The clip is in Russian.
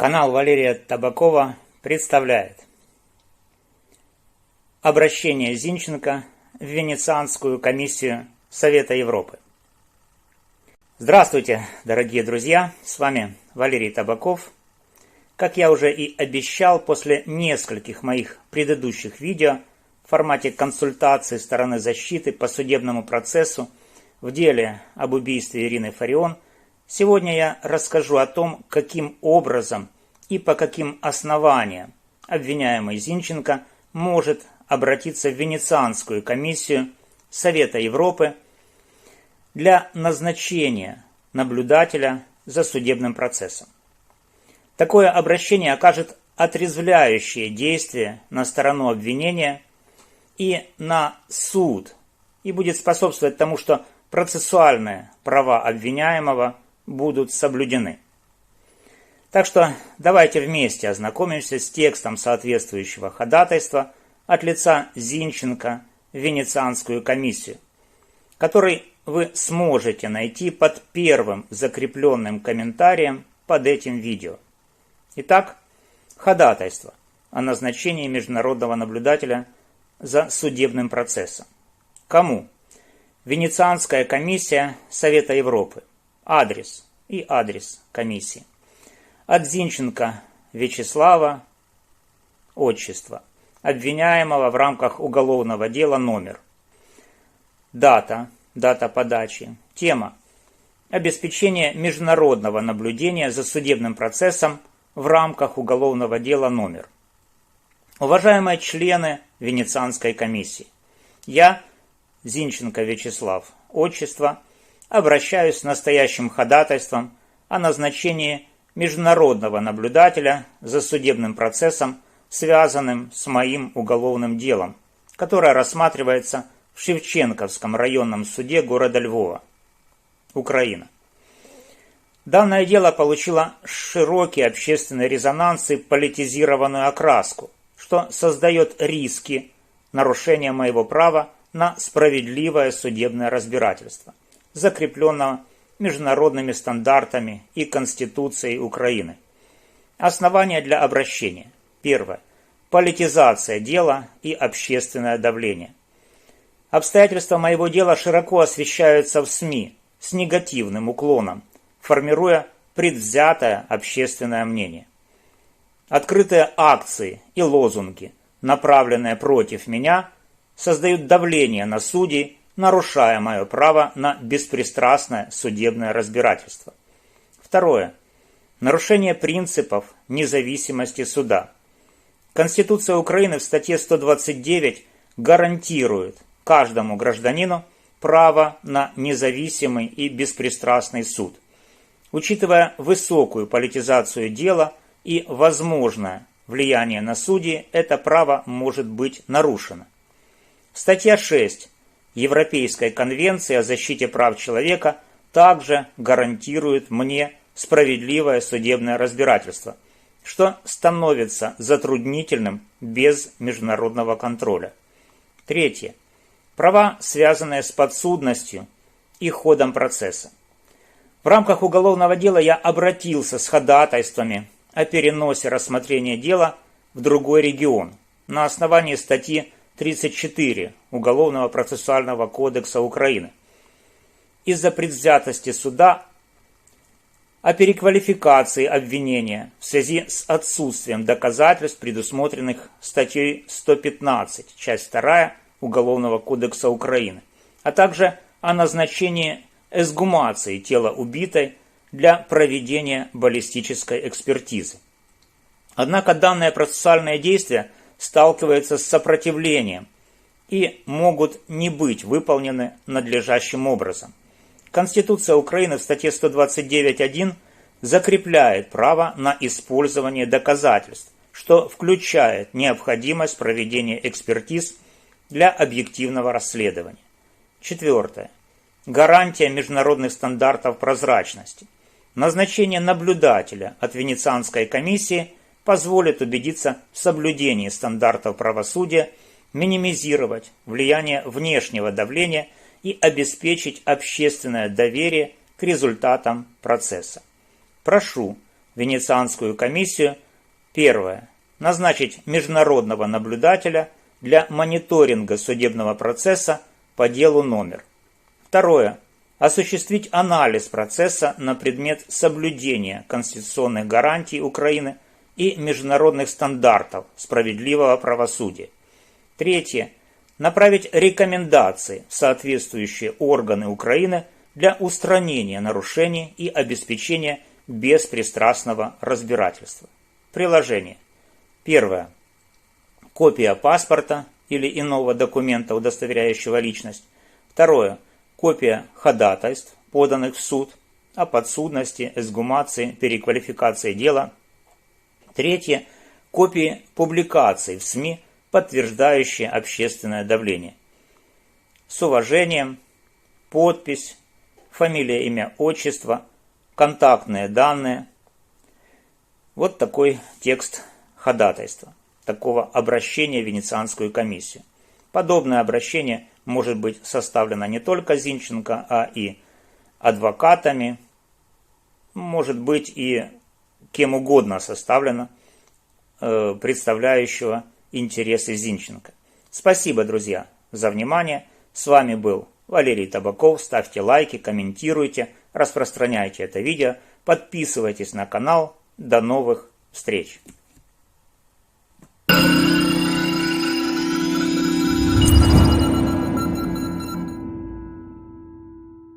Канал Валерия Табакова представляет обращение Зинченко в Венецианскую комиссию Совета Европы. Здравствуйте, дорогие друзья, с вами Валерий Табаков. Как я уже и обещал, после нескольких моих предыдущих видео в формате консультации стороны защиты по судебному процессу в деле об убийстве Ирины Фарион, сегодня я расскажу о том, каким образом и по каким основаниям обвиняемый Зинченко может обратиться в Венецианскую комиссию Совета Европы для назначения наблюдателя за судебным процессом. Такое обращение окажет отрезвляющее действие на сторону обвинения и на суд, и будет способствовать тому, что процессуальные права обвиняемого будут соблюдены. Так что давайте вместе ознакомимся с текстом соответствующего ходатайства от лица Зинченко в Венецианскую комиссию, который вы сможете найти под первым закрепленным комментарием под этим видео. Итак, ходатайство о назначении международного наблюдателя за судебным процессом. Кому? Венецианская комиссия Совета Европы. Адрес и адрес комиссии. От Зинченко Вячеслава, отчество, обвиняемого в рамках уголовного дела номер. Дата подачи. Тема: обеспечение международного наблюдения за судебным процессом в рамках уголовного дела номер. Уважаемые члены Венецианской комиссии, я, Зинченко Вячеслав, отчество, обращаюсь с настоящим ходатайством о назначении международного наблюдателя за судебным процессом, связанным с моим уголовным делом, которое рассматривается в Шевченковском районном суде города Львова, Украина. Данное дело получило широкий общественный резонанс и политизированную окраску, что создает риски нарушения моего права на справедливое судебное разбирательство, закрепленного международными стандартами и Конституцией Украины. Основания для обращения. Первое. Политизация дела и общественное давление. Обстоятельства моего дела широко освещаются в СМИ с негативным уклоном, формируя предвзятое общественное мнение. Открытые акции и лозунги, направленные против меня, создают давление на судей, нарушая мое право на беспристрастное судебное разбирательство. Второе. Нарушение принципов независимости суда. Конституция Украины в статье 129 гарантирует каждому гражданину право на независимый и беспристрастный суд. Учитывая высокую политизацию дела и возможное влияние на судей, это право может быть нарушено. Статья 6 Европейской конвенции о защите прав человека также гарантирует мне справедливое судебное разбирательство, что становится затруднительным без международного контроля. Третье. Права, связанные с подсудностью и ходом процесса. В рамках уголовного дела я обратился с ходатайствами о переносе рассмотрения дела в другой регион на основании статьи 34 Уголовного процессуального кодекса Украины. Из-за предвзятости суда о переквалификации обвинения в связи с отсутствием доказательств, предусмотренных статьей 115, часть 2 Уголовного кодекса Украины, а также о назначении эксгумации тела убитой для проведения баллистической экспертизы. Однако данное процессуальное действие сталкиваются с сопротивлением и могут не быть выполнены надлежащим образом. Конституция Украины в статье 129.1 закрепляет право на использование доказательств, что включает необходимость проведения экспертиз для объективного расследования. Четвертое. Гарантия международных стандартов прозрачности. Назначение наблюдателя от Венецианской комиссии позволит убедиться в соблюдении стандартов правосудия, минимизировать влияние внешнего давления и обеспечить общественное доверие к результатам процесса. Прошу Венецианскую комиссию. Первое. Назначить международного наблюдателя для мониторинга судебного процесса по делу номер. Второе. Осуществить анализ процесса на предмет соблюдения конституционных гарантий Украины и международных стандартов справедливого правосудия. Третье. Направить рекомендации в соответствующие органы Украины для устранения нарушений и обеспечения беспристрастного разбирательства. Приложение. Первое. Копия паспорта или иного документа, удостоверяющего личность. Второе. Копия ходатайств, поданных в суд, о подсудности, эксгумации, переквалификации дела. Третье. Копии публикаций в СМИ, подтверждающие общественное давление. С уважением, подпись, фамилия, имя, отчество, контактные данные. Вот такой текст ходатайства, такого обращения в Венецианскую комиссию. Подобное обращение может быть составлено не только Зинченко, а и адвокатами, может быть и кем угодно составлено, представляющего интересы Зинченко. Спасибо, друзья, за внимание. С вами был Валерий Табаков. Ставьте лайки, комментируйте, распространяйте это видео, подписывайтесь на канал. До новых встреч!